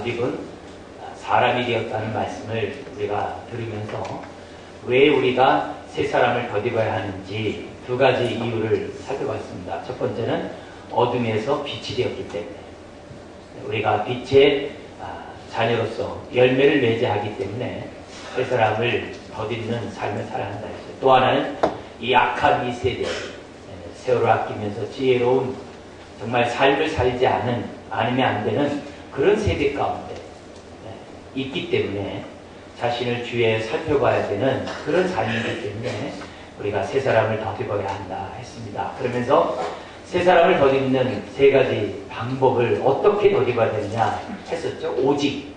우리는 사람이 되었다는 말씀을 우리가 들으면서 왜 우리가 새 사람을 덧입어야 하는지 두 가지 이유를 살펴봤습니다. 첫 번째는 어둠에서 빛이 되었기 때문에 우리가 빛의 자녀로서 열매를 맺어야 하기 때문에 새 사람을 덧입는 삶을 살아야 한다 했어요. 또 하나는 이 악한 이 세대, 세월을 아끼면서 지혜로운 정말 삶을 살지 않으면 안 되는 그런 세대 가운데 있기 때문에 자신을 주위에 살펴봐야 되는 그런 삶이기 때문에 우리가 새 사람을 덧입어야 한다 했습니다. 그러면서 새 사람을 덧입는 세 가지 방법을 어떻게 덧입어야 되느냐 했었죠. 오직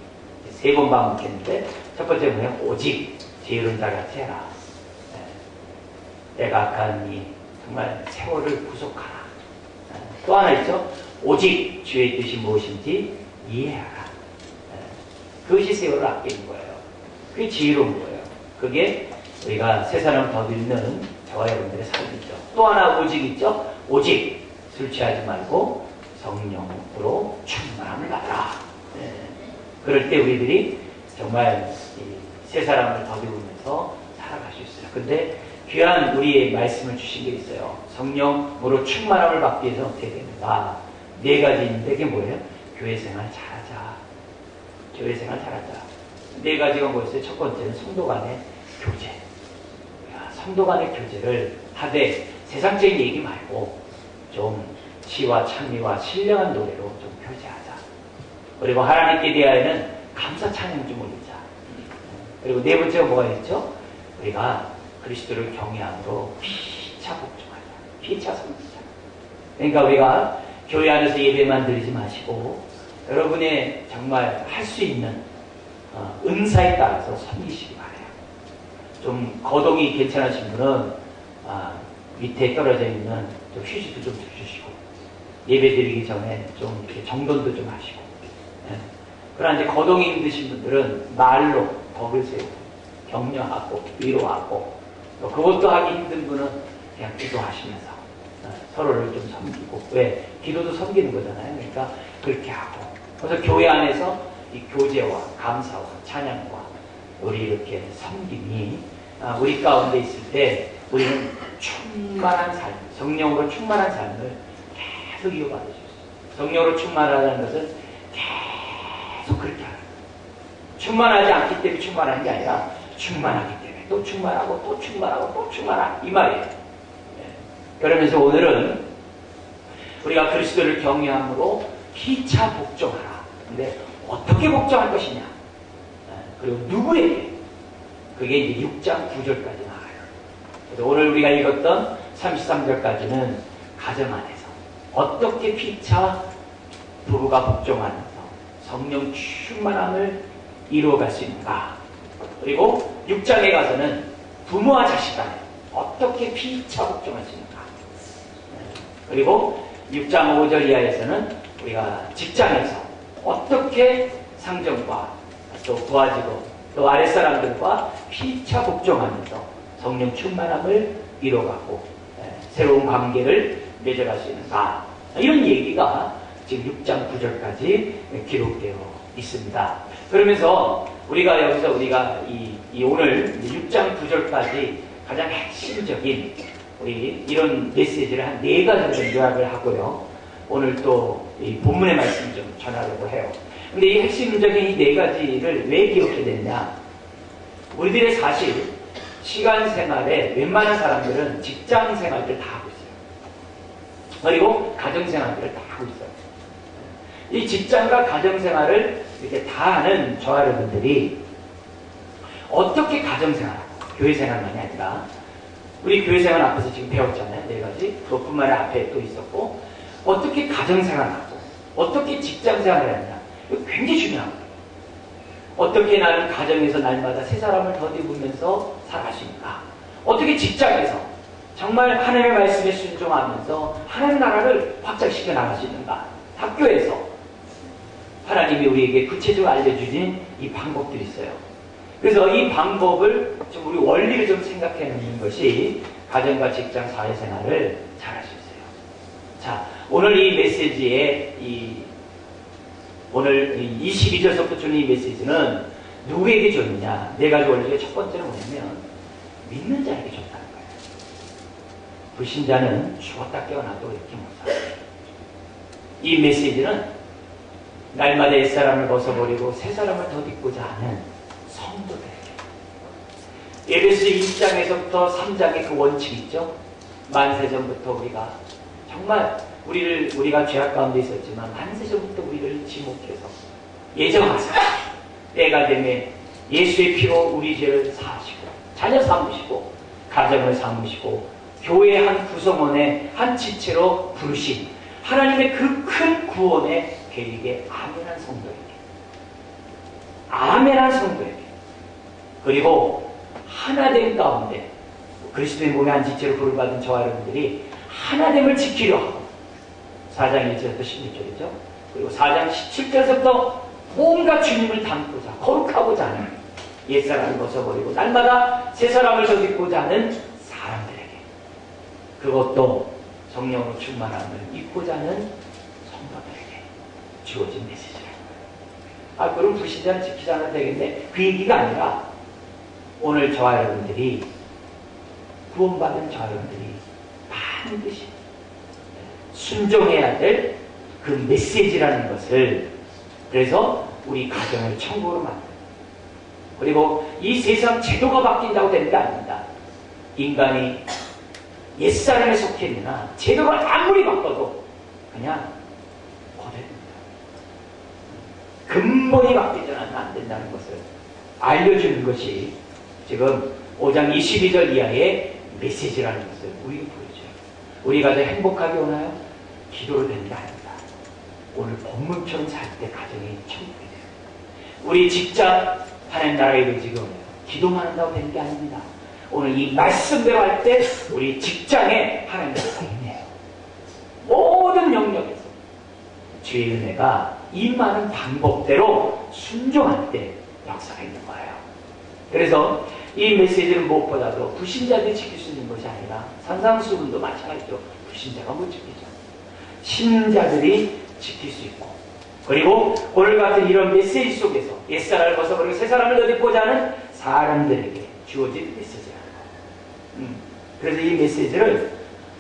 세 번 반복했는데 첫 번째 뭐냐? 오직 지혜로운 자같이 해라. 내가 악한 이 정말 세월을 구속하라. 또 하나 있죠. 오직 주의 뜻이 무엇인지 이해하라. 그것이 세월을 아끼는 거예요. 그게 지혜로운 거예요. 그게 우리가 새 사람을 덧입는 저와 여러분들의 삶이죠. 또 하나 오직 있죠. 오직 술 취하지 말고 성령으로 충만함을 받아라. 그럴 때 우리들이 정말 새 사람을 덧입으면서 살아갈 수 있어요. 근데 귀한 우리의 말씀을 주신 게 있어요. 성령으로 충만함을 받기 위해서 어떻게 됩니까? 네 가지 있는데 그게 뭐예요? 교회 생활 잘하자. 교회 생활 잘하자. 네 가지가 뭐였어요? 첫 번째는 성도 간의 교제. 성도 간의 교제를 하되 세상적인 얘기 말고 좀 시와 찬미와 신령한 노래로 좀 교제하자. 그리고 하나님께 대하여는 감사 찬양 좀 올리자. 그리고 네 번째가 뭐가 있죠? 우리가 그리스도를 경외함으로 피차 복종하자. 피차 섬기자. 그러니까 우리가 교회 안에서 예배만 드리지 마시고 여러분의 정말 할 수 있는 은사에 따라서 섬기시기 바라요. 좀 거동이 괜찮으신 분은 밑에 떨어져 있는 좀 휴지도 좀 주시고 예배 드리기 전에 좀 이렇게 정돈도 좀 하시고 그러나 이제 거동이 힘드신 분들은 말로 덕을 세우고 격려하고 위로하고 또 그것도 하기 힘든 분은 그냥 기도하시면서 서로를 좀 섬기고 왜? 기도도 섬기는 거잖아요. 그러니까 그렇게 하고 그래서 교회 안에서 이 교제와 감사와 찬양과 우리 이렇게 섬김이 우리 가운데 있을 때 우리는 충만한 삶, 성령으로 충만한 삶을 계속 이어받을 수 있어요. 성령으로 충만하다는 것은 계속 그렇게 하는 거예요. 충만하지 않기 때문에 충만한 게 아니라 충만하기 때문에 또 충만하고 또 충만하고 또 충만하고 이 말이에요. 그러면서 오늘은 우리가 그리스도를 경외함으로 피차 복종하라. 근데 어떻게 복종할 것이냐? 그리고 누구에게? 그게 이제 6장 9절까지 나와요. 그래서 오늘 우리가 읽었던 33절까지는 가정 안에서 어떻게 피차 부부가 복종하면서 성령 충만함을 이루어갈 수 있는가? 그리고 6장에 가서는 부모와 자식 간에 어떻게 피차 복종할 수 있는가? 그리고 6장 5절 이하에서는 우리가 직장에서 어떻게 상정과 또 부하직업 또 아랫사람들과 피차 복종하면서 성령 충만함을 이뤄가고 새로운 관계를 맺어갈 수 있는가? 이런 얘기가 지금 6장 9절까지 기록되어 있습니다. 그러면서 우리가 이 오늘 6장 9절까지 가장 핵심적인 우리 이런 메시지를 한 네 가지로 좀 요약을 하고요. 오늘 또 이 본문의 말씀 좀 전하려고 해요. 근데 이 핵심적인 이 네 가지를 왜 기억해야 되느냐? 우리들의 사실 시간 생활에 웬만한 사람들은 직장 생활들을 다 하고 있어요. 그리고 가정 생활들을 다 하고 있어요. 이 직장과 가정 생활을 이렇게 다 하는 저와 여러분들이 어떻게 가정 생활하고 교회 생활만이 아니라 우리 교회 생활 앞에서 지금 배웠잖아요. 네 가지. 그것뿐만 아니라 앞에 또 있었고 어떻게 가정 생활하고 어떻게 직장 생활을 하느냐. 이거 굉장히 중요한 거예요. 어떻게 나는 가정에서 날마다 새 사람을 덧입으면서 살아갈 수 있는가. 어떻게 직장에서 정말 하나님의 말씀에 순종하면서 하나님 나라를 확장시켜 나갈 수 있는가. 학교에서 하나님이 우리에게 구체적으로 알려주신 이 방법들이 있어요. 그래서 이 방법을 좀 우리 원리를 좀 생각해 놓는 것이 가정과 직장 사회생활을 잘할 수 있어요. 자, 오늘 이 메시지의 이 오늘 22절서부터 주는 이 메시지는 누구에게 줬느냐? 네 가지 원리 중에 첫 번째는 뭐냐면 믿는 자에게 줬다는 거예요. 불신자는 죽었다 깨어나도 이렇게 못 살아요. 이 메시지는 날마다 옛사람을 벗어버리고 새 사람을 덧입고자 하는 성도들에게, 에베소 1장에서부터 3장의 그 원칙 있죠? 만세전부터 우리가 정말 우리가 죄악 가운데 있었지만 만세전부터 우리를 지목해서 예정하사 때가 되면 예수의 피로 우리 죄를 사하시고 자녀 삼으시고 가정을 삼으시고 교회 한 구성원의 한 지체로 부르신 하나님의 그 큰 구원의 계획에 아멘한 성도에게, 아멘한 성도에게, 그리고 하나됨 가운데 그리스도의 몸의 한 지체로 부름받은 저와 여러분들이 하나됨을 지키려 하고 4장 1절부터 16절이죠. 그리고 4장 17절부터 뭔가 주님을 닮고자 거룩하고자 하는 옛사람을 벗어버리고 날마다 새 사람을 덧입고자 하는 사람들에게, 그것도 성령으로 충만함을 입고자 하는 성도들에게 주어진 메시지라는 거예요. 그럼 불신자는 지키지 않아도 되겠네, 그 얘기가 아니라 오늘 저와 여러분들이, 구원받은 저와 여러분들이 반드시 순종해야 될 그 메시지라는 것을, 그래서 우리 가정을 천국으로 만들고, 그리고 이 세상 제도가 바뀐다고 되는 게 아닙니다. 인간이 옛사람에 속해 있느나 제도를 아무리 바꿔도 그냥 고대입니다. 근본이 바뀌져는 안 된다는 것을 알려주는 것이 지금 5장 22절 이하의 메시지라는 것을 우리에게 보여줘요. 우리가 더 행복하게 오나요? 기도로 되는 게 아닙니다. 오늘 본문처럼 살 때 가정이 천국이 돼요. 우리 직장 하나님 나라에도 지금 기도만 한다고 되는 게 아닙니다. 오늘 이 말씀대로 할 때 우리 직장에 하나님 나라가 있네요. 모든 영역에서 주의 은혜가 임하는 방법대로 순종할 때 역사가 있는 거예요. 그래서 이 메시지는 무엇보다도 불신자들이 지킬 수 있는 것이 아니라 산상수훈도 마찬가지죠. 불신자가 못 지키죠. 신자들이 지킬 수 있고, 그리고 오늘 같은 이런 메시지 속에서 옛사람을 벗어버리고 새 사람을 덧입고자 하는 사람들에게 주어진 메시지라는 거예요. 그래서 이 메시지를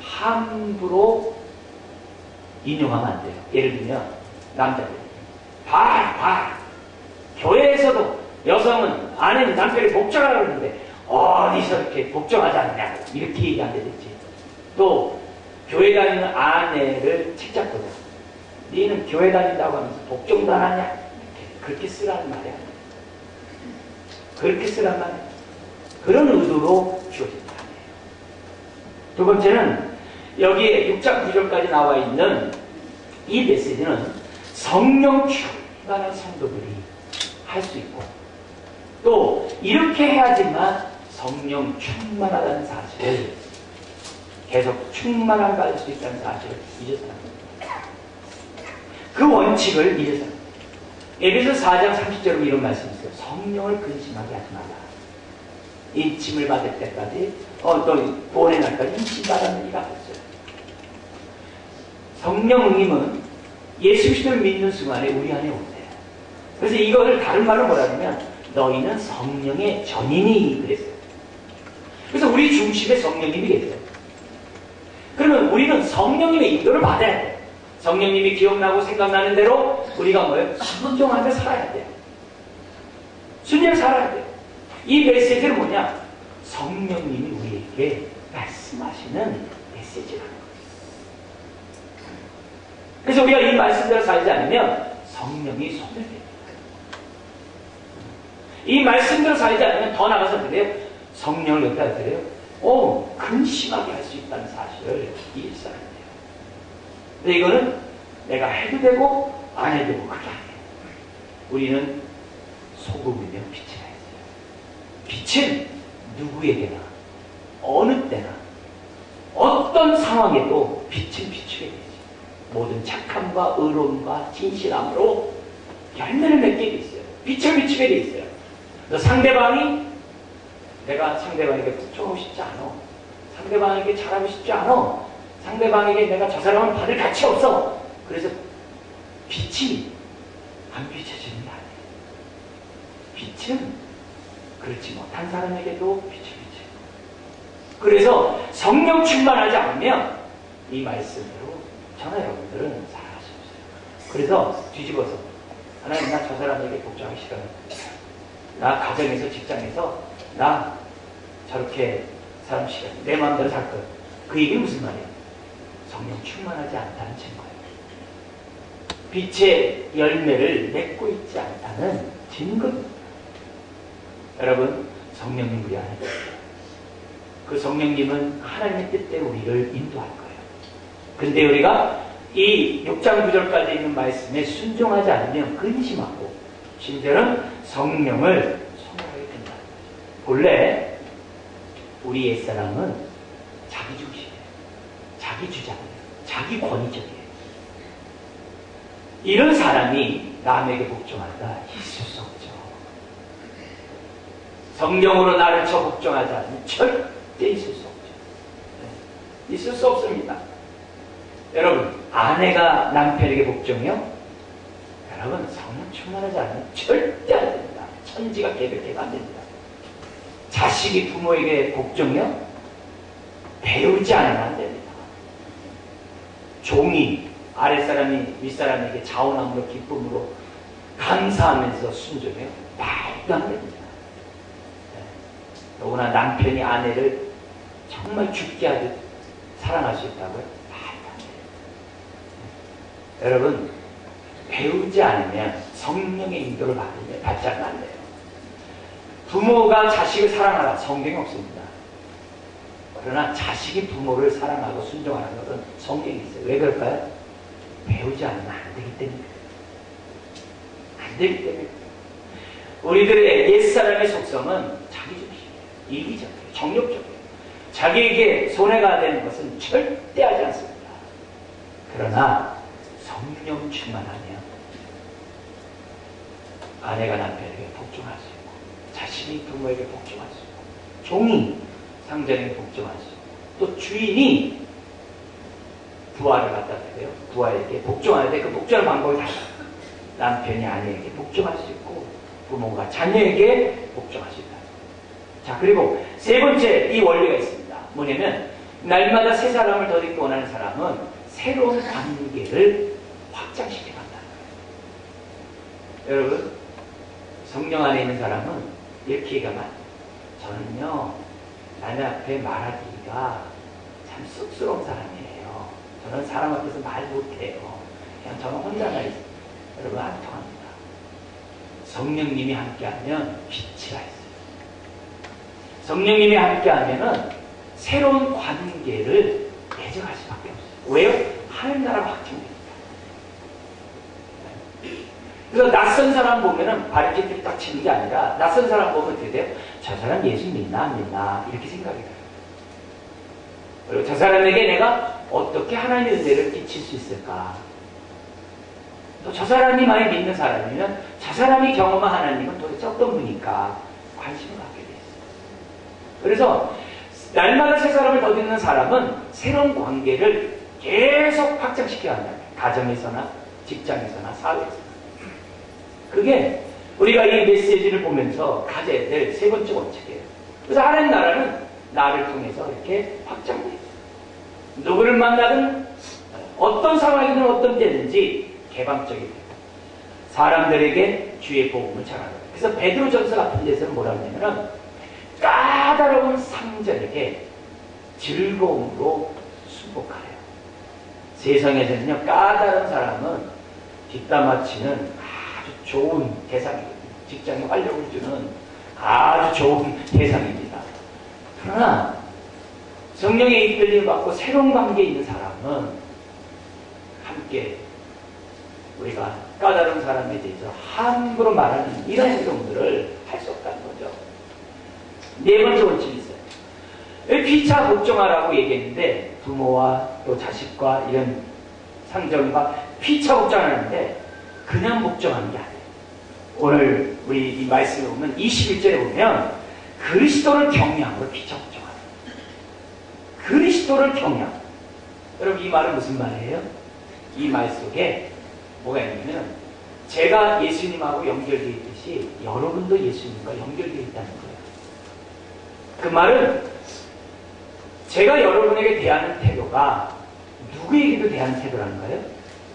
함부로 인용하면 안 돼요. 예를 들면 남자들 봐라 교회에서도 여성은 아내는 남편이 복종하라고 그러는데 어디서 이렇게 복종하지 않느냐 이렇게 얘기한다든지, 또 교회 다니는 아내를 책잡거든. 너는 교회 다닌다고 하면서 복종도 안 하냐? 그렇게 쓰라는 말이야. 그렇게 쓰란 말이야. 그런 의도로 주어진 말이에요. 두 번째는 여기에 6장 9절까지 나와 있는 이 메시지는 성령 충만한 성도들이 할 수 있고, 또 이렇게 해야지만 성령 충만하다는 사실을, 계속 충만함 받을 수 있다는 사실을 잊어서는 안 됩니다. 그 원칙을 잊어서는 안 됩니다. 에베소 4장 30절에 이런 말씀이 있어요. 성령을 근심하게 하지 말라. 인침을 받을 때까지, 또 구원의 날까지 인침받았는 이가 없어요. 성령 응임은 예수 그리스도를 믿는 순간에 우리 안에 온대요. 그래서 이거를 다른 말로 뭐라냐면 너희는 성령의 전인이 그랬어요. 그래서 우리 중심에 성령님이 계세요. 그러면 우리는 성령님의 인도를 받아야 돼요. 성령님이 기억나고 생각나는 대로 우리가 뭐예요? 순종하며 살아야 돼요. 순종하며 살아야 돼요. 이 메시지는 뭐냐? 성령님이 우리에게 말씀하시는 메시지라는 거예요. 그래서 우리가 이 말씀대로 살지 않으면 성령이 소멸됩니다. 이 말씀대로 살지 않으면 더 나가서 그래요. 성령을 여기다 드려요. 근심하게 할 수 있다는 사실을 이해했어야 돼요. 근데 이거는 내가 해도 되고 안 해도 되고 그게 아니에요. 우리는 소금이며 빛이라 했어요. 빛은 누구에게나 어느 때나 어떤 상황에도 빛은 비추게 되지. 모든 착함과 의로움과 진실함으로 열매를 맺게 돼 있어요. 빛을 비추게 돼 있어요. 내가 상대방에게 붙여오고 싶지 않아. 상대방에게 잘하고 싶지 않아. 상대방에게 내가 저 사람은 받을 가치 없어. 그래서 빛이 안 비춰지는 게 아니에요. 빛은 그렇지 못한 사람에게도 빛을 비춰요. 그래서 성령 충만하지 않으면 이 말씀대로 저나 여러분들은 살아갈 수 없어요. 그래서 뒤집어서 하나님, 나 저 사람에게 복종하기 싫어요. 나 가정에서, 직장에서 나 저렇게 사람 싫어요. 내 마음대로 살 거예요. 그 얘기는 무슨 말이에요? 성령 충만하지 않다는 증거예요. 빛의 열매를 맺고 있지 않다는 증거입니다. 여러분, 성령님 우리 안에 계세요. 그 성령님은 하나님의 뜻대로 우리를 인도할 거예요. 근데 우리가 이 6장 9절까지 있는 말씀에 순종하지 않으면 근심하고 심지어는 성령을 소멸하게 된다. 본래 우리 옛사람은 자기중심이에요. 자기 주장이에요. 자기 권위적이에요. 이런 사람이 남에게 복종한다? 있을 수 없죠. 성령으로 나를 쳐 복종하지 않으면 절대 있을 수 없죠. 네. 있을 수 없습니다. 여러분, 아내가 남편에게 복종해요? 여러분, 성령 충만하지 않으면 절대 안 됩니다. 천지가 개벽해가 안 됩니다. 자식이 부모에게 복종해요? 배우지 않으면 안 됩니다. 종이 아랫사람이 윗사람에게 자원함으로 기쁨으로 감사하면서 순종해요? 말도 안 됩니다. 더구나 남편이 아내를 정말 죽게 하듯 사랑할 수 있다고요? 말도 안 돼요. 여러분, 배우지 않으면 성령의 인도를 받지 않으면 안 돼요. 부모가 자식을 사랑하라, 성경이 없습니다. 그러나 자식이 부모를 사랑하고 순종하는 것은 성경이 있어요. 왜 그럴까요? 배우지 않으면 안 되기 때문에. 안 되기 때문에. 우리들의 옛사람의 속성은 자기중심이에요. 이기적이에요. 정욕적이에요. 자기에게 손해가 되는 것은 절대 하지 않습니다. 그러나 성령 충만하면 아내가 남편에게 복종할 수 있고, 자신이 부모에게 복종할 수 있고, 종이 상전에게 복종할 수 있고, 또 주인이 부하를 갖다 대요. 부하에게 복종할 때 그 복종하는 방법이 달라요. 남편이 아내에게 복종할 수 있고, 부모가 자녀에게 복종할 수 있다. 자, 그리고 세 번째 이 원리가 있습니다. 뭐냐면 날마다 새 사람을 더 듣기 원하는 사람은 새로운 관계를 확장시켜 간다는 거예요. 여러분, 성령 안에 있는 사람은 이렇게 얘기하면 저는요, 남의 앞에 말하기가 참 쑥스러운 사람이에요. 저는 사람 앞에서 말 못해요. 그냥 저는 혼자나 있어요. 여러분, 안 통합니다. 성령님이 함께하면 빛이가 있어요. 성령님이 함께하면은 새로운 관계를 맺어갈 수밖에 없어요. 왜요? 하늘나라가 확증됩니다. 그래서 낯선 사람 보면은 바리케이트를 딱 치는 게 아니라 낯선 사람 보면 어떻게 돼요? 저 사람 예수 믿나 안 믿나 이렇게 생각이 돼요. 그리고 저 사람에게 내가 어떻게 하나님의 은혜를 끼칠 수 있을까? 또 저 사람이 많이 믿는 사람이면 저 사람이 경험한 하나님은 도대체 어떤 분일까? 관심을 갖게 돼요. 그래서 날마다 새 사람을 더 듣는 사람은 새로운 관계를 계속 확장시켜야 한다. 가정에서나 직장에서나 사회에서나. 그게 우리가 이 메시지를 보면서 가져야 될 세 번째 원칙이에요. 그래서 하나님 나라는 나를 통해서 이렇게 확장돼요. 누구를 만나든 어떤 상황이든 어떤 때든지 개방적이 돼요. 사람들에게 주의 복음을 전하는 거예요. 그래서 베드로전서 같은 데서는 뭐라고 하냐면 까다로운 상전에게 즐거움으로 순복하래요. 세상에서는요, 까다로운 사람은 뒷담 화치는 아주 좋은 대상이거든요. 직장에 활력을 주는 아주 좋은 대상입니다. 그러나 성령의 이끌림을 받고 새로운 관계에 있는 사람은 함께 우리가 까다로운 사람에 대해서 함부로 말하는 이런 행동들을 할 수 없다는 거죠. 네 번째 원칙이 있어요. 피차 복종하라고 얘기했는데 부모와 또 자식과 이런 상정과 피차 복종하는데 그냥 복종하는 게 아니에요. 오늘 우리 이 말씀을 보면 21절에 보면 그리스도를 경외함으로 피차 복종하는 그리스도를 경외함. 여러분, 이 말은 무슨 말이에요? 이 말 속에 뭐가 있냐면 제가 예수님하고 연결되어 있듯이 여러분도 예수님과 연결되어 있다는 거예요. 그 말은 제가 여러분에게 대하는 태도가 누구에게도 대하는 태도라는 거예요?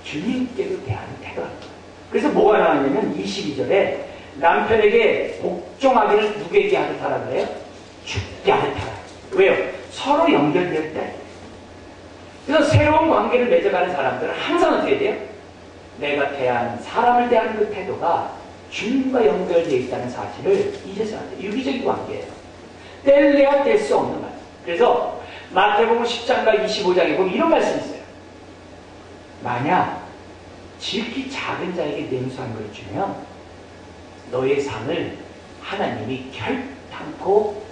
주님께도 대하는 태도라는 거예요. 그래서 뭐가 나왔냐면 22절에 남편에게 복종하기를 누구에게 하듯하라 그래요? 죽게 하듯하라. 왜요? 서로 연결될 때. 그래서 새로운 관계를 맺어가는 사람들은 항상 어떻게 돼요? 내가 사람을 대하는 그 태도가 주님과 연결되어 있다는 사실을 잊어서는 안 돼요. 유기적인 관계예요. 뗄래야 뗄 수 없는 말씀. 그래서 마태복음 10장과 25장에 보면 이런 말씀이 있어요. 만약 지극히 작은 자에게 냉수한 걸 주면 너의 상을 하나님이 결탄코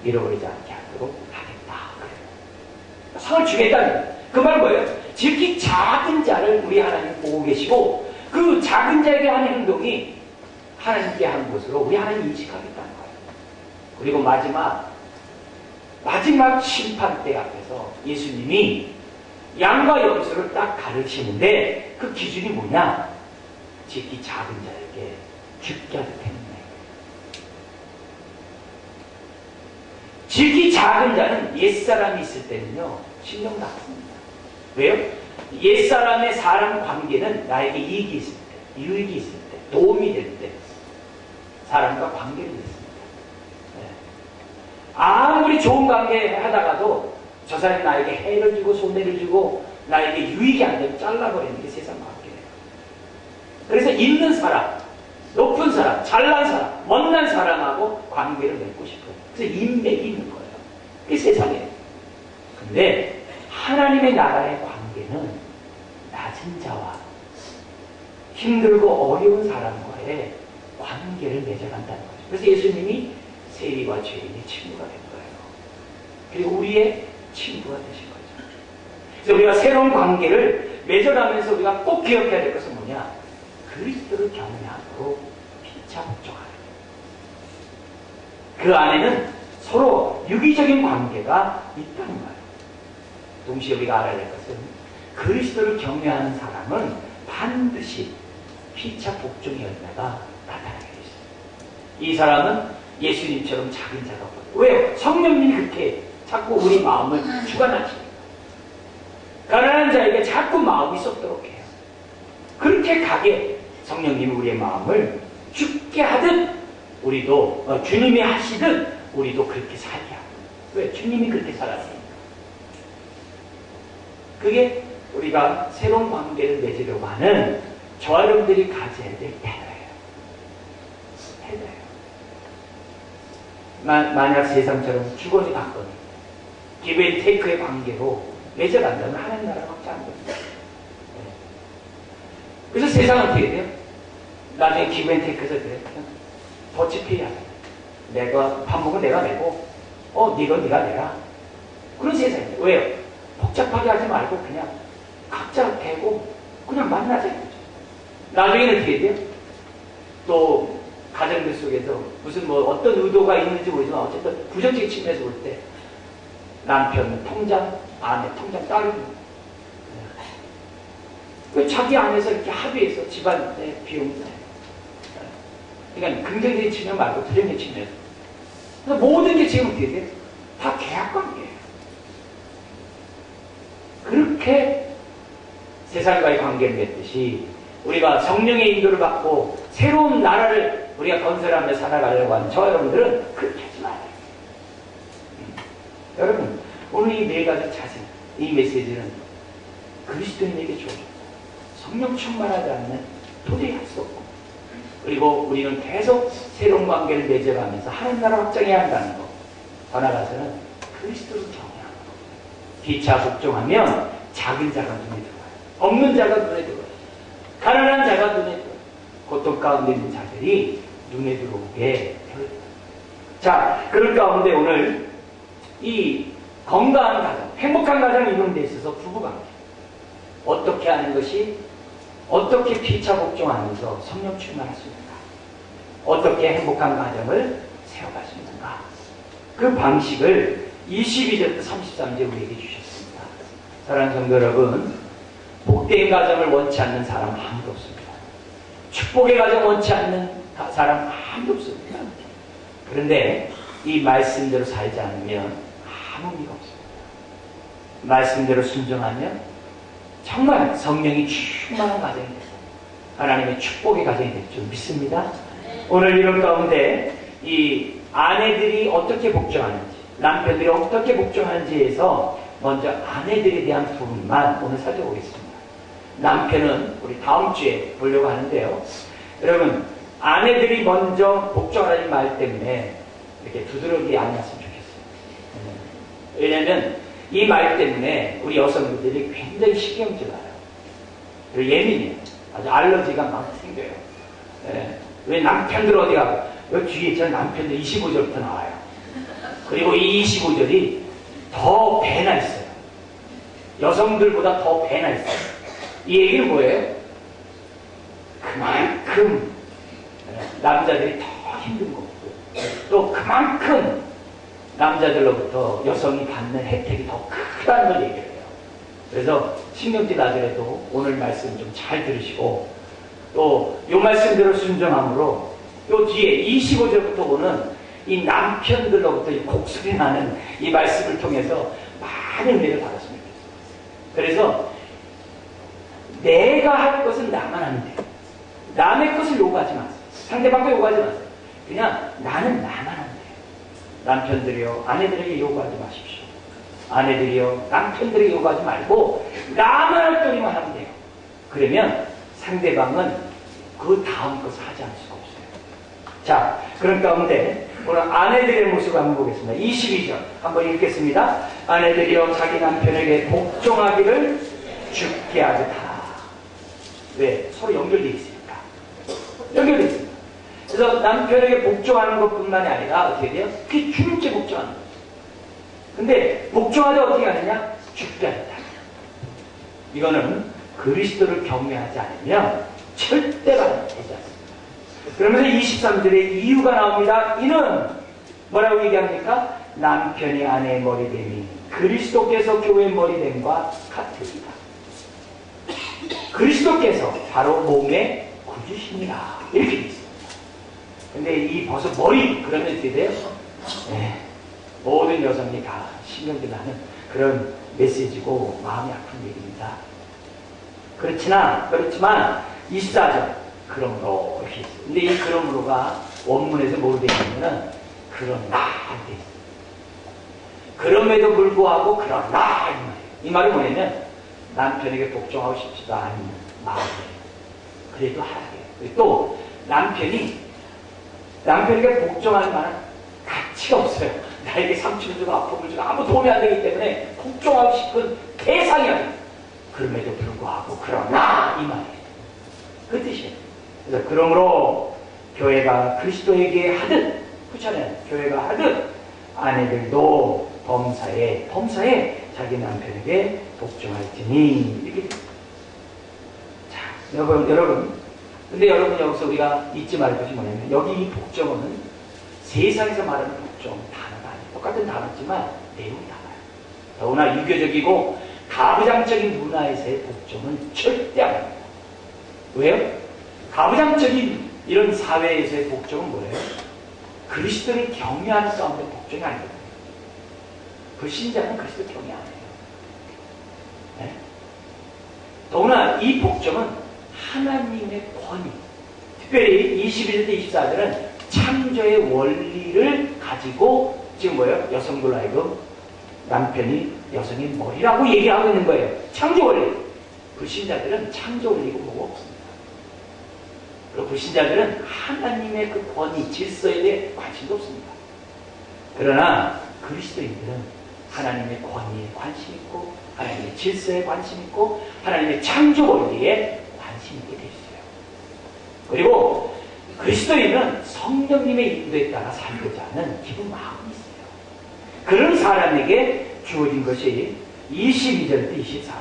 잃어버리지 않게 하도록 하겠다. 그래요. 상을 주겠다는 거예요. 그 말은 뭐예요? 지극히 작은 자를 우리 하나님 보고 계시고 그 작은 자에게 하는 행동이 하나님께 하는 것으로 우리 하나님 인식하겠다는 거예요. 그리고 마지막 심판대 앞에서 예수님이 양과 염소를 딱 가르치는데 그 기준이 뭐냐? 지극히 작은 자에게 죽게 하듯 했네. 지극히 작은 자는 옛사람이 있을 때는요 신경 났습니다. 왜요? 옛사람의 사람 관계는 나에게 이익이 있을 때, 유익이 있을 때, 도움이 될 때 사람과 관계를 맺습니다. 네. 아무리 좋은 관계 하다가도 저 사람이 나에게 해를 주고 손해를 주고 나에게 유익이 안 되면 잘라버리는 게 세상 관계예요. 그래서 있는 사람, 높은 사람, 잘난 사람, 못난 사람하고 관계를 맺고 싶어요. 그래서 인맥이 있는 거예요. 그게 세상이에요. 근데 하나님의 나라의 관계는 낮은 자와 힘들고 어려운 사람과의 관계를 맺어간다는 거죠. 그래서 예수님이 세리와 죄인의 친구가 된 거예요. 그리고 우리의 친구가 되신 거죠. 그래서 우리가 새로운 관계를 맺어가면서 우리가 꼭 기억해야 될 것은 뭐냐? 그리스도를 경외함으로 피차 복종하는 거예요. 그 안에는 서로 유기적인 관계가 있다는 거예요. 동시에 우리가 알아야 될 것은 그리스도를 경외하는 사람은 반드시 피차 복종의 열매가 나타나게 되어 있어요. 이 사람은 예수님처럼 작은 자가 없어요. 왜요? 성령님이 그렇게 자꾸 우리 마음을 주관하십니다. 가난한 자에게 자꾸 마음이 쏟도록 해요. 그렇게 가게 성령님이 우리의 마음을 죽게 하듯 우리도 주님이 하시듯 우리도 그렇게 살게 하고. 왜? 주님이 그렇게 살았으니까. 그게 우리가 새로운 관계를 맺으려고 하는 저와 여러분들이 가져야 될 태도예요. 태도예요. 만약 세상처럼 주거니 받거니 기브앤테이크의 관계로 맺어간다면 하나님 나라가 확장 안 됩니다. 네. 그래서 세상은 어떻게 돼요? 나중에 기브앤테이크에서 그래. 더치페이 하잖아요. 내가 밥 먹으면 내가 내고 네가 내라. 그런 세상이에요. 왜요? 복잡하게 하지 말고 그냥 각자 대고 그냥 만나자. 나중에는 어떻게 돼요? 또 가정들 속에서 무슨 어떤 의도가 있는지 모르지만 어쨌든 부정적인 측면에서 볼 때 남편 통장, 아내 통장 따르고 자기 안에서 이렇게 합의해서 집안의 비용을 내요. 그러니까 긍정적인 측면 말고 부정적인 측면에서. 그래서 모든 게 지금 어떻게 돼요? 다 계약 관계예요. 그렇게 세상과의 관계를 맺듯이 우리가 성령의 인도를 받고 새로운 나라를 우리가 건설하며 살아가려고 하는 저와 여러분들은 그렇게 하지 말아요. 여러분, 오늘 이 네 가지 자세, 이 메시지는 그리스도인에게 주어졌고 성령 충만하지 않으면 도저히 할 수 없고, 그리고 우리는 계속 새로운 관계를 맺어가면서 하나님 나라 확장해야 한다는 것. 더 나아가서는 그리스도를 경외하고 피차 복종하면 작은 자가 눈에 들어와요. 없는 자가 눈에 들어와요. 가난한 자가 눈에 들어와요. 고통 가운데 있는 자들이 눈에 들어오게 되어요. 자, 그런 가운데 오늘 이 건강한 가정, 행복한 가정을 이루는 데 있어서 부부관계 어떻게 하는 것이, 어떻게 피차 복종하면서 성령 충만할 수 있는가, 어떻게 행복한 가정을 세워갈 수 있는가, 그 방식을 22절부터 33절 우리에게 주셨습니다. 사랑하는 성도 여러분, 복된 가정을 원치 않는 사람은 아무도 없습니다. 축복의 가정 원치 않는 사람 아무도 없습니다. 그런데 이 말씀대로 살지 않으면 아무 의미가 없습니다. 말씀대로 순종하면 정말 성령이 충만한 가정이 되고 하나님의 축복의 가정이 될 줄 믿습니다. 오늘 이런 가운데 이 아내들이 어떻게 복종하는지, 남편들이 어떻게 복종하는지에서 먼저 아내들에 대한 부분만 오늘 살펴보겠습니다. 남편은 우리 다음 주에 보려고 하는데요. 여러분, 아내들이 먼저 복종하라는 말 때문에 이렇게 두드러기 아니었으면 좋겠어요. 왜냐하면 이 말 때문에 우리 여성들이 굉장히 신경질 나요. 그리고 예민해요. 아주 알러지가 막 생겨요. 왜 남편들 어디 가고, 여기 뒤에 저 남편들 25절부터 나와요. 그리고 이 25절이 더 배나 있어요. 여성들보다 더 배나 있어요. 이 얘기는 뭐예요? 그만큼 남자들이 더 힘든 거고, 또 그만큼 남자들로부터 여성이 받는 혜택이 더 크다는 걸 얘기를 해요. 그래서 신경질 나더라도 오늘 말씀 좀 잘 들으시고, 또 이 말씀대로 순종함으로 요 뒤에 25절부터 오는 이 남편들로부터 이 곡소리 나는 이 말씀을 통해서 많은 은혜를 받았으면 좋겠어요. 그래서 내가 할 것은 나만 하면 돼요. 남의 것을 요구하지 마세요. 상대방도 요구하지 마세요. 그냥 나는 나만 하면 돼요. 남편들이요, 아내들에게 요구하지 마십시오. 아내들이요, 남편들에게 요구하지 말고 나만 할 거리만 하면 돼요. 그러면 상대방은 그 다음 것을 하지 않을 수가 없어요. 자, 그런 가운데 오늘 아내들의 모습을 한번 보겠습니다. 22절 한번 읽겠습니다. 아내들이여 자기 남편에게 복종하기를 죽게 하듯 하라. 왜? 서로 연결되어 있으니까. 연결되어 있습니다. 그래서 남편에게 복종하는 것뿐만이 아니라 어떻게 돼요? 그게 죽음죄 복종하는 거죠. 근데 복종하되 어떻게 하느냐? 죽게 하겠다. 이거는 그리스도를 경외하지 않으면 절대로 되지 않습니다. 그러면서 23절에 이유가 나옵니다. 이는 뭐라고 얘기합니까? 남편이 아내의 머리됨이 그리스도께서 교회의 머리됨과 같으리라. 그리스도께서 바로 몸의 구주시니라. 이렇게 되어 있습니다. 근데 이 벌써 머리 그러면 어떻게 돼요? 네, 모든 여성이 다 신경질 나는 그런 메시지고 마음이 아픈 얘기입니다. 그렇지만 24절 그러므로 이렇게 있어요. 근데 이 그러므로가 원문에서 뭐로 되어 있냐면은 그러나 이렇게 있어요. 그럼에도 불구하고 그러나 이 말이 뭐냐면 남편에게 복종하고 싶지도 않은 마음이에요. 그래도 하라 해요. 또 남편에게 복종하는 말은 가치가 없어요. 나에게 상처를 주고 아픔을 주고 아무 도움이 안 되기 때문에 복종하고 싶은 대상이 아니에요. 그럼에도 불구하고 그러나 이 말이에요. 그 뜻이에요. 그래서 그러므로 교회가 그리스도에게 하듯 후처는 교회가 하듯 아내들도 범사에 자기 남편에게 복종할지니 이렇게 됩니다. 자, 여러분 근데 여러분 여기서 우리가 잊지 말 것이 뭐냐면 여기 이 복종은 세상에서 말하는 복종 단어가 아니에요. 똑같은 단어지만 내용이 달라요. 더구나 유교적이고 가부장적인 문화에서의 복종은 절대 안 합니다. 왜요? 가부장적인 이런 사회에서의 복종은 뭐예요? 그리스도를 경외하는 사람들의 복종이 아니거든요. 불신자는 그리스도를 경외 안 해요. 네? 더구나 이 복종은 하나님의 권위, 특별히 21절 24절은 창조의 원리를 가지고 지금 뭐예요? 여성들 하여금 남편이 여성의 머리라고 얘기하고 있는 거예요. 창조 원리. 불신자들은 창조 원리고 뭐가 없습니다. 그리고 불신자들은 하나님의 그 권위, 질서에 대해 관심도 없습니다. 그러나 그리스도인들은 하나님의 권위에 관심 있고 하나님의 질서에 관심 있고 하나님의 창조 원리에 관심 있게 되어 있어요. 그리고 그리스도인은 성령님의 인도에 따라 살고자 하는 기쁜 마음이 있어요. 그런 사람에게 주어진 것이 22절부터 24절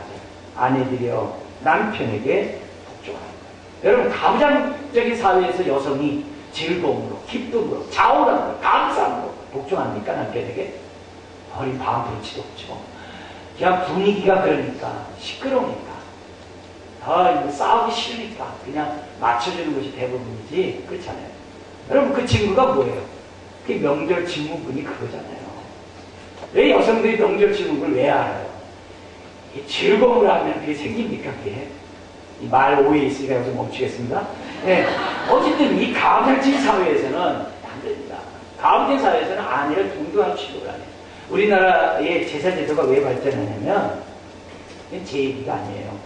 아내들이여 남편에게 복종하는 거예요. 여러분 가부장적인 사회에서 여성이 즐거움으로 기쁨으로 자원함으로 감사함으로 복종합니까? 남편에게? 어린 방부르치도 없죠. 그냥 분위기가 그러니까 시끄러우니까 이거 싸우기 싫으니까 그냥 맞춰주는 것이 대부분이지. 그렇잖아요. 여러분, 그 친구가 뭐예요? 그게 명절 증후군이 그거잖아요. 왜 여성들이 명절 증후군을 왜 알아요? 즐거움을 하면 그게 생깁니까? 그게? 이 말 오해 있으니까 여기서 멈추겠습니다. 네. 어쨌든 이 가부장적인 사회에서는 안 됩니다. 가부장적인 사회에서는 아내를 동등한 취급을 안 해요. 우리나라의 제사제도가 왜 발전하냐면, 제 얘기가 아니에요.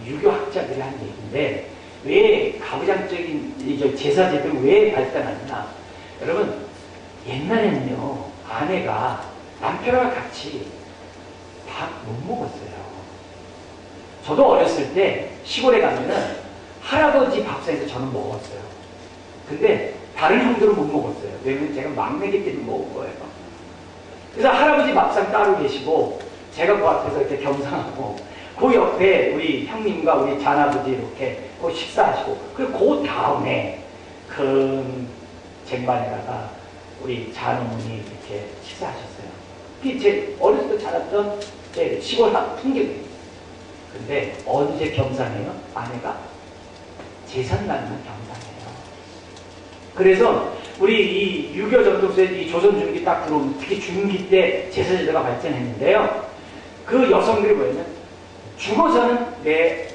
유교학자들이 한 얘기인데, 왜 가부장적인 제사제도를 왜 발전하느냐. 여러분, 옛날에는요, 아내가 남편과 같이 밥 못 먹었어요. 저도 어렸을 때 시골에 가면은 할아버지 밥상에서 저는 먹었어요. 근데 다른 형들은 못 먹었어요. 왜냐면 제가 막내기 때문에 먹은 거예요. 그래서 할아버지 밥상 따로 계시고 제가 그 앞에서 이렇게 겸상하고 그 옆에 우리 형님과 우리 잔아버지 이렇게 그 식사하시고 그리고 그 다음에 큰 쟁반에다가 우리 잔어머니 이렇게 식사하셨어요. 그게 제 어렸을 때 자랐던 제 시골 풍경이에요. 근데 언제 겸상해요? 아내가 제삿날만 겸상해요. 그래서 우리 이 유교 전통서에 이 조선 중기 딱 들어오면 특히 중기 때 제사제도가 발전했는데요. 그 여성들이 뭐였냐면 죽어서는 내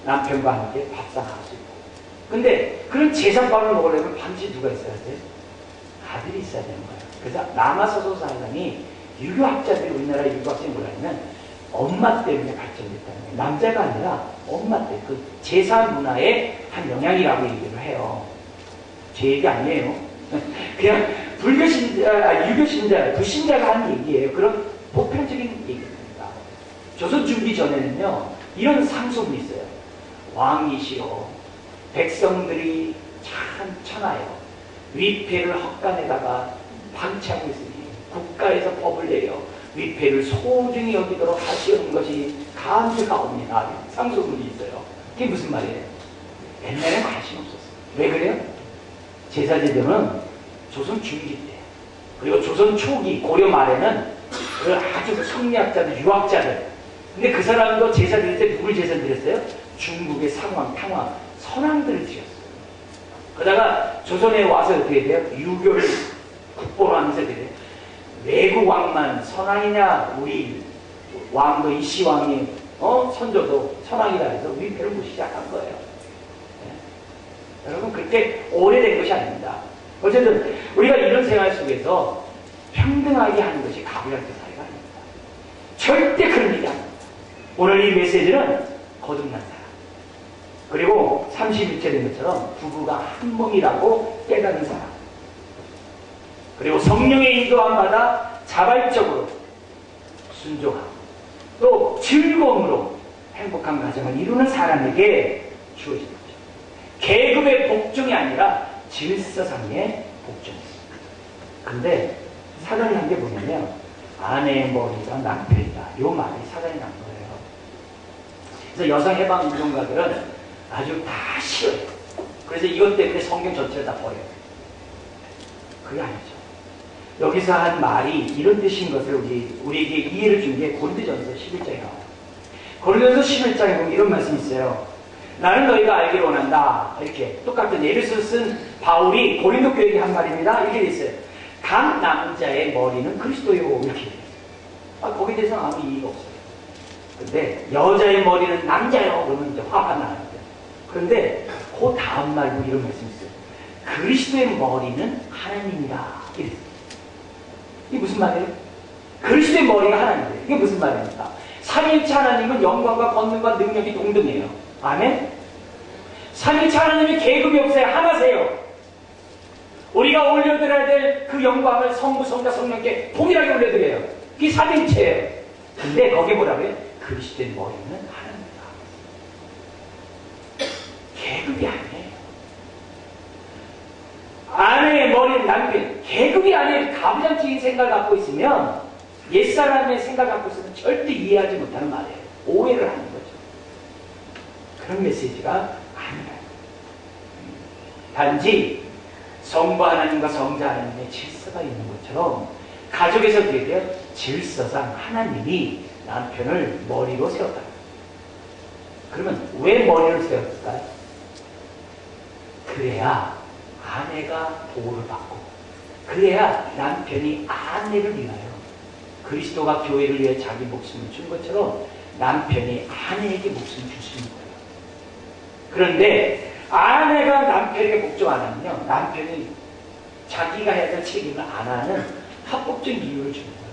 남편과 함께 밥상 하시고 근데 그런 제사밥을 먹으려면 반드시 누가 있어야 돼? 아들이 있어야 되는 거예요. 그래서 남아서도 사상이 유교학자들이 우리나라 유교학자들이 뭐라냐면 엄마 때문에 발전됐다는 거예요. 남자가 아니라 엄마 때문에 그 제사 문화의 한 영향이라고 얘기를 해요. 제 얘기 아니에요. 그냥 불교 신자, 유교 신자, 불신자가 하는 얘기예요. 그런 보편적인 얘기입니다. 조선 중기 전에는요, 이런 상소문이 있어요. 왕이시여, 백성들이 참 천하여 위패를 헛간에다가 방치하고 있으니 국가에서 법을 내려 위패를 소중히 여기도록 하시는 것이 간절하옵니다. 상소문이 있어요. 그게 무슨 말이에요? 옛날엔 관심 없었어요. 왜 그래요? 제사제도는 조선 중기 때 그리고 조선 초기 고려 말에는 그 아주 성리학자들, 유학자들 근데 그 사람도 제사 드릴 때 누굴 제사 드렸어요? 중국의 상왕, 탕왕, 선왕들을 드렸어요. 그러다가 조선에 와서 어떻게 돼요? 유교를 국보로 하면서 어떻게 돼요? 외국 왕만 선왕이냐 우리 왕도 이시왕이 선조도 선왕이라 해서 위패를 묻기 시작한 거예요. 네. 여러분 그렇게 오래된 것이 아닙니다. 어쨌든 우리가 이런 생활 속에서 평등하게 하는 것이 가부장적 사회가 아닙니다. 절대 그런 일이 아닙니다. 오늘 이 메시지는 거듭난 사람 그리고 31째 된 것처럼 부부가 한 몸이라고 깨닫는 사람 그리고 성령의 인도함 받아 자발적으로 순종하고 또 즐거움으로 행복한 가정을 이루는 사람에게 주어지는 거죠. 계급의 복종이 아니라 질서상의 복종입니다. 근데 사단이 한 게 뭐냐면 아내의 머리가 남편이다. 요 말이 사단이 난 거예요. 그래서 여성 해방 운동가들은 아주 다 싫어요. 그래서 이것 때문에 성경 전체를 다 버려요. 그게 아니죠. 여기서 한 말이 이런 뜻인 것을 우리에게 이해를 준 게 고린도전서 11장에 나와요. 고린도전서 11장에 보면 이런 말씀이 있어요. 나는 너희가 알기를 원한다. 이렇게 똑같은 예를 쓴 바울이 고린도 교회에게 한 말입니다. 이렇게 돼 있어요. 각 남자의 머리는 그리스도요. 이렇게 돼요. 거기에 대해서는 아무 이의가 없어요. 근데 여자의 머리는 남자요. 그러면 이제 화가 나는데. 그런데 그 다음 말로 이런 말씀이 있어요. 그리스도의 머리는 하나님이다. 이랬어요. 이게 무슨 말이에요? 그리스도의 머리가 하나님이에요. 이게 무슨 말입니까? 삼위일체 하나님은 영광과 권능과 능력이 동등해요. 아멘? 삼위일체 하나님이 계급이 없어요. 하나세요. 우리가 올려드려야 될 그 영광을 성부, 성자, 성령께 동일하게 올려드려요. 그게 삼위일체예요. 근데 거기 뭐라고요? 그리스도의 머리는 하나님이다. 계급이 아니에요. 아내의 머리는 남편, 계급이 아닌 가부장적인 생각을 갖고 있으면 옛사람의 생각을 갖고 있으면 절대 이해하지 못하는 말이에요. 오해를 하는 거죠. 그런 메시지가 아니라요. 단지 성부 하나님과 성자 하나님의 질서가 있는 것처럼 가족에서 어떻게 질서상 하나님이 남편을 머리로 세웠다. 그러면 왜 머리를 세웠을까요? 그래야 아내가 보호를 받고, 그래야 남편이 아내를 위하여, 그리스도가 교회를 위해 자기 목숨을 준 것처럼 남편이 아내에게 목숨을 줄 수 있는 거예요. 그런데 아내가 남편에게 복종 안 하면요, 남편이 자기가 해야 될 책임을 안 하는 합법적인 이유를 주는 거예요.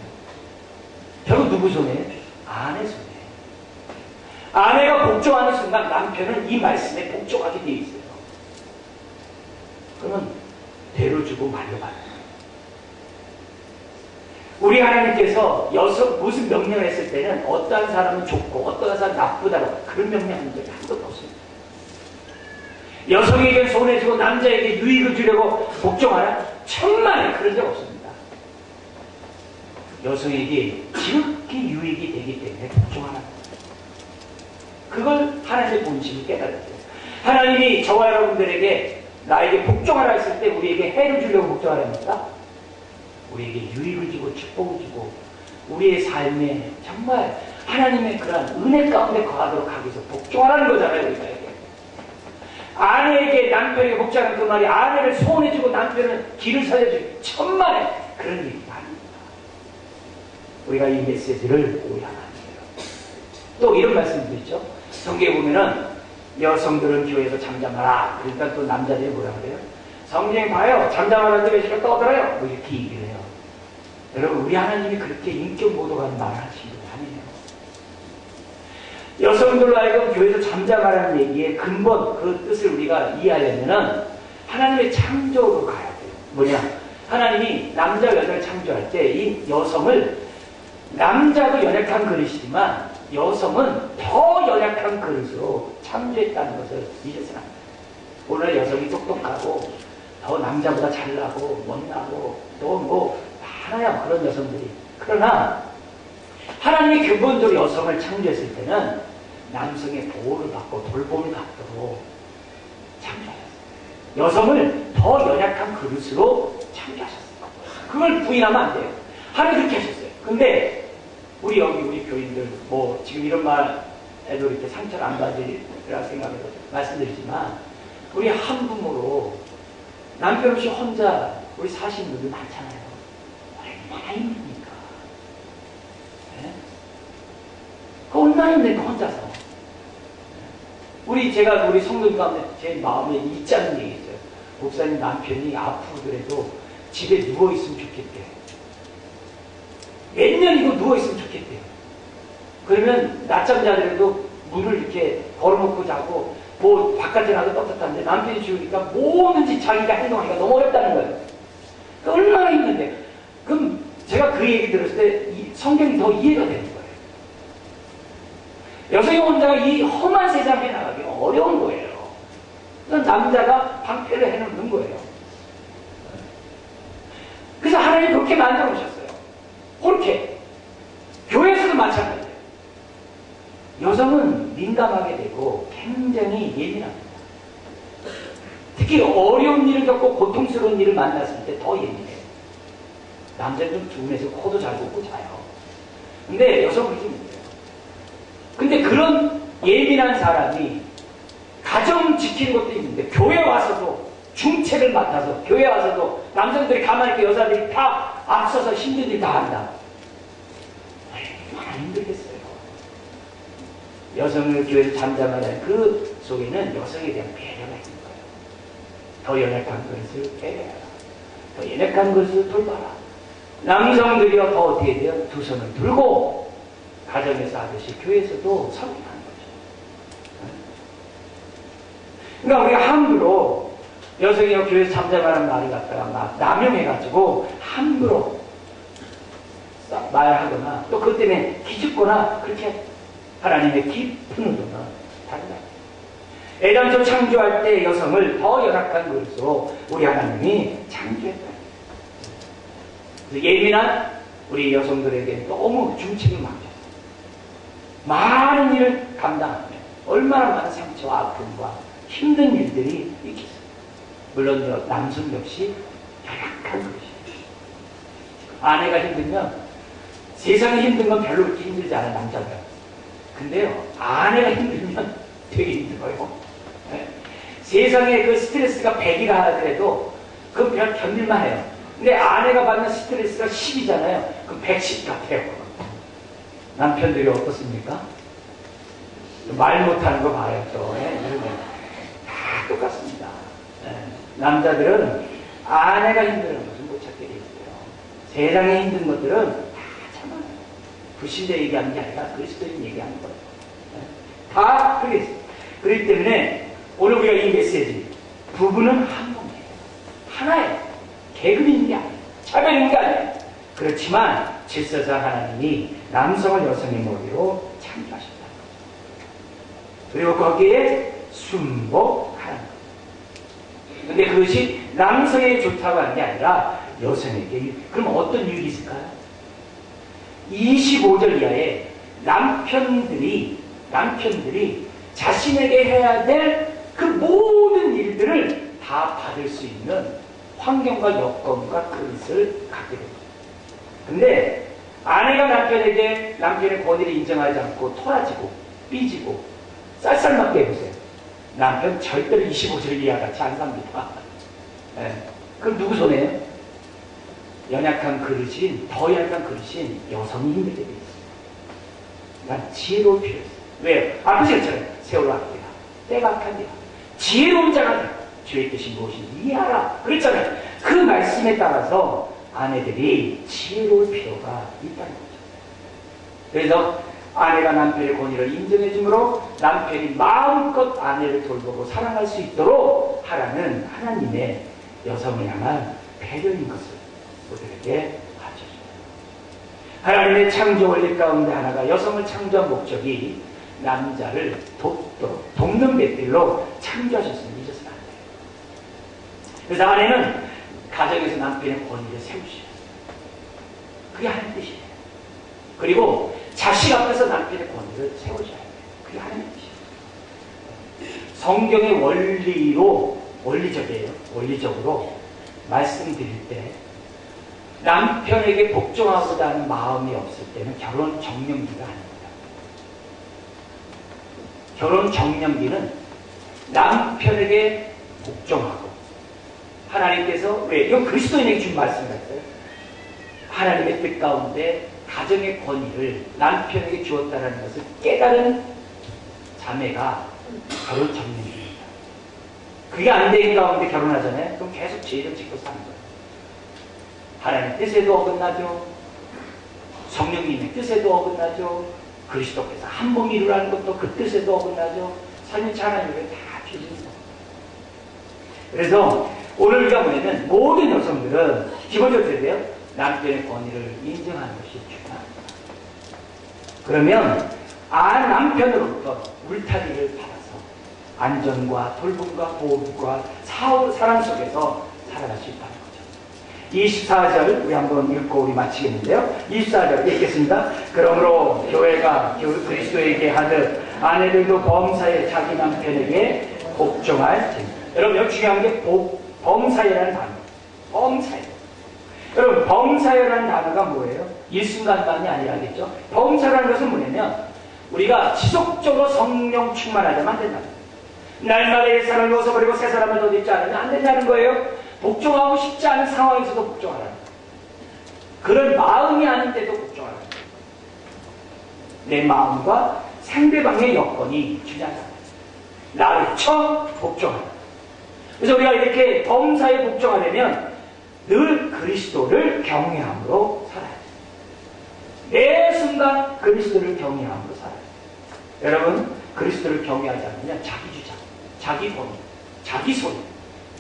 결국 누구 손에? 아내 손에. 아내가 복종하는 순간 남편은 이 말씀에 복종하게 되어 있어요. 그러면 대로 주고 말려가는 거예요. 우리 하나님께서 무슨 명령을 했을 때는 어떠한 사람은 좋고 어떠한 사람은 나쁘다고 그런 명령한 적이 한 번도 없습니다. 여성에게 손해 주고 남자에게 유익을 주려고 복종하라? 천만에 그런 적 없습니다. 여성에게 지극히 유익이 되기 때문에 복종하라. 그걸 하나님의 본심을 깨달았어요. 하나님이 저와 여러분들에게 나에게 복종하라 했을 때 우리에게 해를 주려고 복종하랍니까? 우리에게 유익을 주고 축복을 주고 우리의 삶에 정말 하나님의 그런 은혜 가운데 거하도록 하기 위해서 복종하라는 거잖아요. 우리가 아내에게 남편에게 복종하는 그 말이 아내를 소원해주고 남편은 길을 살려주고 천만에 그런 일이 아닙니다. 우리가 이 메시지를 오해하면 안 돼요. 또 이런 말씀도 있죠. 성경에 보면은 여성들은 교회에서 잠잠하라. 그러니까 또 남자들이 뭐라 그래요? 성경에 봐요. 잠잠하라는데 왜 시간 떠들어요? 뭐 이렇게 얘기를 해요. 여러분, 우리 하나님이 그렇게 인격 모독하는 말을 하시는 분 아니에요. 여성들로 하여금 교회에서 잠잠하라는 얘기의 근본, 그 뜻을 우리가 이해하려면은 하나님의 창조로 가야 돼요. 뭐냐? 하나님이 남자, 여자를 창조할 때 이 여성을, 남자도 연약한 그릇이지만 여성은 더 연약한 그릇으로 창조했다는 것을 잊으시면 안 돼요. 오늘 여성이 똑똑하고 더 남자보다 잘나고 못나고 또 뭐 많아요, 그런 여성들이. 그러나 하나님이 근본적으로 여성을 창조했을 때는 남성의 보호를 받고 돌봄을 받도록 창조하셨어요. 여성을 더 연약한 그릇으로 창조하셨어요. 그걸 부인하면 안 돼요. 하나님 그렇게 하셨어요. 근데 우리 교인들 뭐 지금 이런 말에도 이렇게 상처를 안 받으리라 생각해서 말씀드리지만 우리 한부모로 남편 없이 혼자 우리 사시는 분들 많잖아요. 얼마나 힘듭니까? 네? 그 얼마나 힘듭니까, 혼자서. 제가 우리 성도님 가운데 제 마음에 있지 않은 얘기 있어요. 목사님 남편이 아프더라도 집에 누워있으면 좋겠대요. 몇 년이고 누워있으면 좋겠대요. 그러면 낮잠 자더라도 문을 이렇게 걸어놓고 자고 뭐 바깥에 나도 떳떳한데 남편이 죽으니까 뭐든지 자기가 행동하기가 너무 어렵다는 거예요. 그러니까 얼마나 힘든데. 그럼 제가 그 얘기 들었을 때 성경이 더 이해가 되는 거예요. 여성이 혼자가 이 험한 세상에 나가기 어려운 거예요. 그러니까 남자가 방패를 해놓는 거예요. 그래서 하나님이 그렇게 만들어 오셨어요. 그렇게. 교회에서도 마찬가지예요. 여성은 민감하게 되고 굉장히 예민합니다. 특히 어려운 일을 겪고 고통스러운 일을 만났을 때 더 예민해요. 남자는 좀 둔해서 코도 잘 걷고 자요. 근데 여성은 그렇게 못해요. 근데 그런 예민한 사람이 가정 지키는 것도 있는데 교회 와서도 중책을 맡아서 교회 와서도 남성들이 가만히 있고 여자들이 다 앞서서 힘든 일 다 한다. 얼마나 힘들겠어요. 여성을 교회에서 잠잠하는 그 속에는 여성에 대한 배려가 있는 거예요. 더 연약한 것을 배려해라. 더 연약한 것을 돌봐라. 남성들이요 더 어떻게 돼요? 두 손을 들고 가정에서 하듯이 교회에서도 섬기는 거죠. 그러니까 우리가 함부로 여성이 교회에서 잠잠하는 말을 갖다가 막 남용해가지고 함부로 말하거나 또 그것 때문에 기죽거나 그렇게 하나님의 깊은 의도는 다른 거예요. 애당초 창조할 때 여성을 더 연약한 것으로 우리 하나님이 창조했다. 그래서 예민한 우리 여성들에게 너무 중책을 맡겼어요. 많은 일을 감당하며 얼마나 많은 상처와 아픔과 힘든 일들이 있겠어요. 물론 남성 역시 연약한 것이에요. 아내가 힘들면 세상에 힘든 건 별로 그렇게 힘들지 않아요, 남자가. 근데요, 아내가 힘들면 되게 힘들어요. 네? 세상에 그 스트레스가 100이라 하더라도 그건 별 견딜만 해요. 근데 아내가 받는 스트레스가 10이잖아요. 그럼 110 같아요. 남편들이 어떻습니까? 말 못하는 거 봐요, 또. 다 똑같습니다. 남자들은 아내가 힘든 것은 못 찾게 돼 있어요. 세상에 힘든 것들은 다 참아요. 불신자 얘기하는 게 아니라 그리스도인 얘기하는 거예요. 다 그렇게 있어요. 그렇기 때문에 오늘 우리가 이 메시지, 부부는 한 몸이에요. 하나예요. 계급이 있는 게 아니에요. 차별이 있는 게 아니에요. 그렇지만 질서상 하나님이 남성을 여성의 머리로 창조하셨다. 그리고 거기에 순복하는 거예요. 근데 그것이 남성에게 좋다고 하는 게 아니라 여성에게. 그럼 어떤 이유가 있을까요? 25절 이하에 남편들이 자신에게 해야 될 그 모든 일들을 다 받을 수 있는 환경과 여건과 그릇을 갖게 됩니다. 근데 아내가 남편에게 남편의 권위를 인정하지 않고 토라지고 삐지고 쌀쌀맞게 해보세요. 남편 절대로 25절 이하 같이 안 삽니다. 그럼 누구 손해요? 연약한 그릇인, 더 약한 그릇인 여성이 힘들게 되어 있습니다. 그러니까 지혜로울 필요 있어요. 왜요? 앞에서 했잖아요. 세월호 앞이야. 때가 악한데요. 지혜로운 자가 주의 뜻이 무엇인지 이해하라. 그랬잖아요. 그 말씀에 따라서 아내들이 지혜로울 필요가 있다는 거죠. 그래서 아내가 남편의 권위를 인정해 주므로 남편이 마음껏 아내를 돌보고 사랑할 수 있도록 하라는 하나님의 여성을 향한 배려인 것을 우리에게 가르쳐줘요. 하나님의 창조 원리 가운데 하나가 여성을 창조한 목적이 남자를 돕도록 돕는 배필로 창조하셨으면 잊어서는 안 돼요. 그래서 아내는 가정에서 남편의 권위를 세우셔요. 그게 하나님 뜻이에요. 그리고 자식 앞에서 남편의 권위를 세워줘야 돼요. 그게 하나님 뜻이에요. 성경의 원리적으로 말씀드릴 때 남편에게 복종하고자 하는 마음이 없을 때는 결혼 정령기가 아닙니다. 결혼 정령기는 남편에게 복종하고 하나님께서 왜? 이건 그리스도인에게 준 말씀 같아요. 하나님의 뜻 가운데 가정의 권위를 남편에게 주었다는 것을 깨달은 자매가 결혼 정령기입니다. 그게 안 되는 가운데 결혼하잖아요. 그럼 계속 죄를 짓고 사는 거예요. 하나님의 뜻에도 어긋나죠. 성령님의 뜻에도 어긋나죠. 그리스도께서 한 몸 이루라는 것도 그 뜻에도 어긋나죠. 삼위일체 하나님을 다 뒤집니다. 그래서 오늘 우리가 보면 모든 여성들은 기본적으로 돼요. 남편의 권위를 인정하는 것이 중요합니다. 그러면 남편으로부터 울타리를 받아서 안전과 돌봄과 보호과 사랑 속에서 살아갈 수 있다는 거죠. 24절 우리 한번 읽고 우리 마치겠는데요. 24절 읽겠습니다. 그러므로 교회가 그리스도에게 하듯 아내들도 범사에 자기 남편에게 복종할지니. 여러분 여기 중요한 게 범사에라는 단어. 범사에. 여러분 범사에라는 단어가 뭐예요? 일순간만이 아니라겠죠. 범사라는 것은 뭐냐면 우리가 지속적으로 성령 충만하자면 안 된다. 날마다 이 사람을 놓아버리고 새 사람을 더 잊지 않으면 안 된다는 거예요. 복종하고 싶지 않은 상황에서도 복종하라는 거예요. 그런 마음이 아닌데도 복종하라는 거예요. 내 마음과 상대방의 여건이 중요하다. 나를 쳐 복종하라. 그래서 우리가 이렇게 범사에 복종하려면 늘 그리스도를 경외함으로 살아야 돼요. 매 순간 그리스도를 경외함으로 살아야 돼요. 여러분 그리스도를 경외하지 않으면 자기 주장, 자기 권위, 자기 소리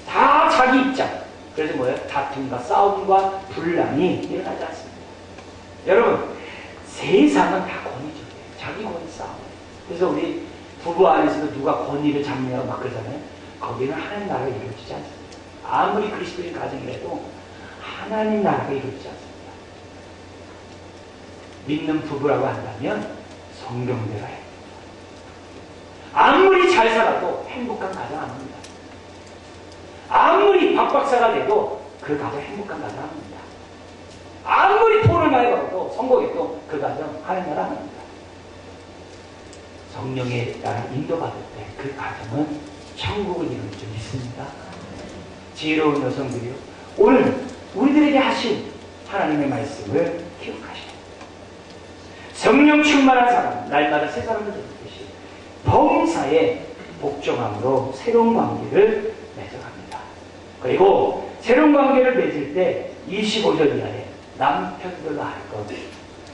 다 자기 입장. 그래서 뭐예요? 다툼과 싸움과 분란이 일어나지 않습니다. 여러분 세상은 다 권위적이에요. 자기 권위 싸움. 그래서 우리 부부 안에서도 누가 권위를 잡냐고 막 그러잖아요. 거기는 하나님 나라가 이루어지지 않습니다. 아무리 그리스도인 가정이라도 하나님 나라가 이루어지지 않습니다. 믿는 부부라고 한다면 성경대로 해요. 아무리 잘 살아도 행복한 가정 안 합니다. 아무리 박박사가 돼도 그 가정 행복한 가정 안 합니다. 아무리 돈을 많이 벌어도 성공해도 그 가정 하나님 나라 안 합니다. 성령에 따라 인도받을 때 그 가정은 천국을 이루는 줄 믿습니다. 지혜로운 여성들이요, 오늘 우리들에게 하신 하나님의 말씀을 기억하시오. 성령 충만한 사람, 날마다 새 사람을 되듯이 범사에 복종함으로 새로운 관계를 맺어갑니다. 그리고 새로운 관계를 맺을 때 25절 이하에 남편들로 하여금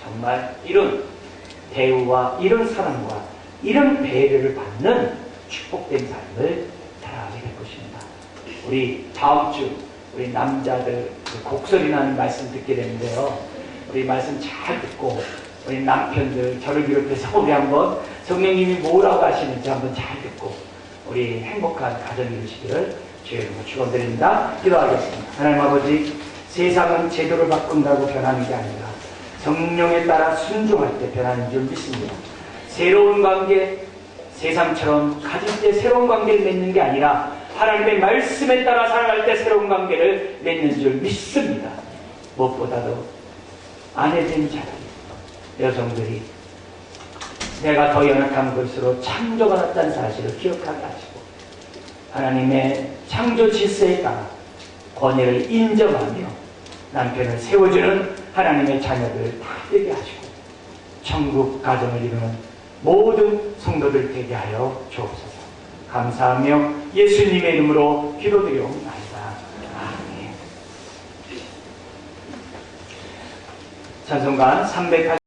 정말 이런 대우와 이런 사랑과 이런 배려를 받는 축복된 삶을 살아가게 될 것입니다. 우리 다음 주 우리 남자들 곡소리 나는 말씀 듣게 되는데요, 우리 말씀 잘 듣고 우리 남편들 저를 비롯해서 우리 한번 성령님이 뭐라고 하시는지 한번 잘 듣고 우리 행복한 가정 이루시기를 주의 이름으로 축원드립니다. 기도하겠습니다. 하나님 아버지, 세상은 제도를 바꾼다고 변하는 게 아니라 성령에 따라 순종할 때 변하는 줄 믿습니다. 새로운 관계, 세상처럼 가질 때 새로운 관계를 맺는 게 아니라 하나님의 말씀에 따라 살아갈 때 새로운 관계를 맺는 줄 믿습니다. 무엇보다도 아내된 자들, 여성들이 내가 더 연약한 것으로 창조가 났다는 사실을 기억하게 하시고 하나님의 창조 질서에 따라 권위를 인정하며 남편을 세워주는 하나님의 자녀들 다 되게 하시고 천국 가정을 이루는 모든 성도들 되게 하여 주옵소서. 감사하며 예수님의 이름으로 기도드리옵나이다. 아멘. 찬송가 380